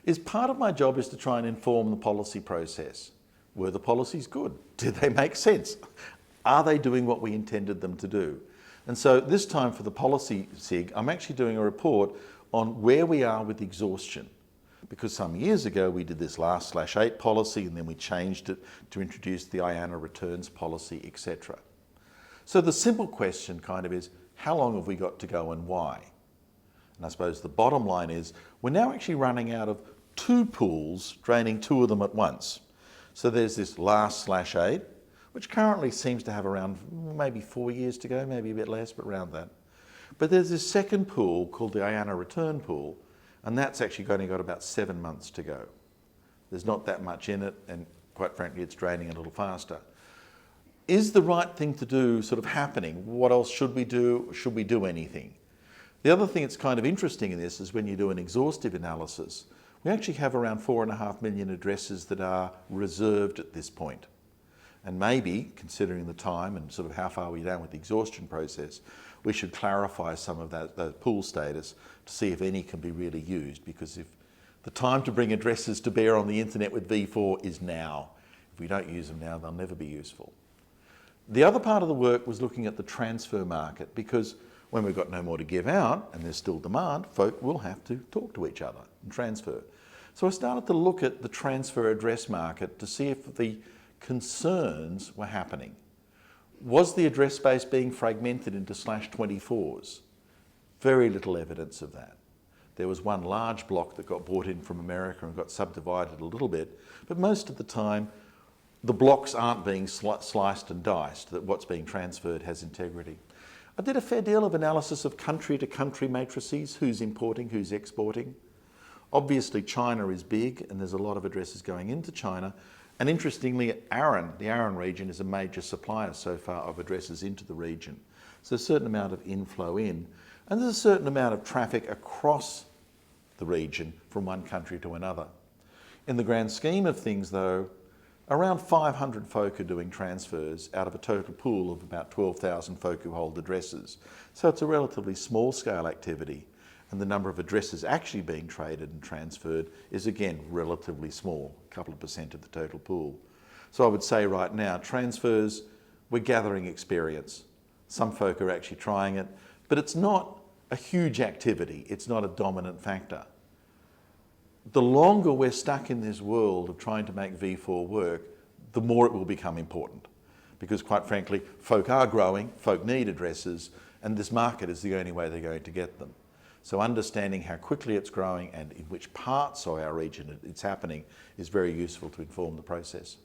is part of my job is to try and inform the policy process. Were the policies good? Did they make sense? Are they doing what we intended them to do? And so this time for the policy SIG, I'm actually doing a report on where we are with exhaustion. Because some years ago we did this last/8 policy and then we changed it to introduce the IANA returns policy, etc. So the simple question kind of is, how long have we got to go and why? And I suppose the bottom line is, we're now actually running out of 2 pools, draining 2 of them at once. So there's this last/8, which currently seems to have around maybe 4 years to go, maybe a bit less, but around that. But there's this second pool called the IANA return pool, and that's actually only got about 7 months to go. There's not that much in it, and quite frankly, it's draining a little faster. Is the right thing to do sort of happening? What else should we do? Should we do anything? The other thing that's kind of interesting in this is when you do an exhaustive analysis, we actually have around 4.5 million addresses that are reserved at this point. And maybe, considering the time and sort of how far we're down with the exhaustion process, we should clarify some of that pool status to see if any can be really used, because if the time to bring addresses to bear on the internet with v4 is now. If we don't use them now, they'll never be useful. The other part of the work was looking at the transfer market, because when we've got no more to give out and there's still demand, folk will have to talk to each other and transfer. So I started to look at the transfer address market to see if the concerns were happening. Was the address space being fragmented into /24s? Very little evidence of that. There was one large block that got brought in from America and got subdivided a little bit, but most of the time the blocks aren't being sliced and diced, that what's being transferred has integrity. I did a fair deal of analysis of country-to-country matrices, who's importing, who's exporting. Obviously China is big and there's a lot of addresses going into China. And interestingly, the ARAN region is a major supplier so far of addresses into the region. So a certain amount of inflow in, and there's a certain amount of traffic across the region from one country to another. In the grand scheme of things though, around 500 folk are doing transfers out of a total pool of about 12,000 folk who hold addresses. So it's a relatively small scale activity, and the number of addresses actually being traded and transferred is again relatively small, a couple of % of the total pool. So I would say right now, transfers, we're gathering experience. Some folk are actually trying it, but it's not a huge activity. It's not a dominant factor. The longer we're stuck in this world of trying to make v4 work, the more it will become important. Because quite frankly, folk are growing, folk need addresses, and this market is the only way they're going to get them. So understanding how quickly it's growing and in which parts of our region it's happening is very useful to inform the process.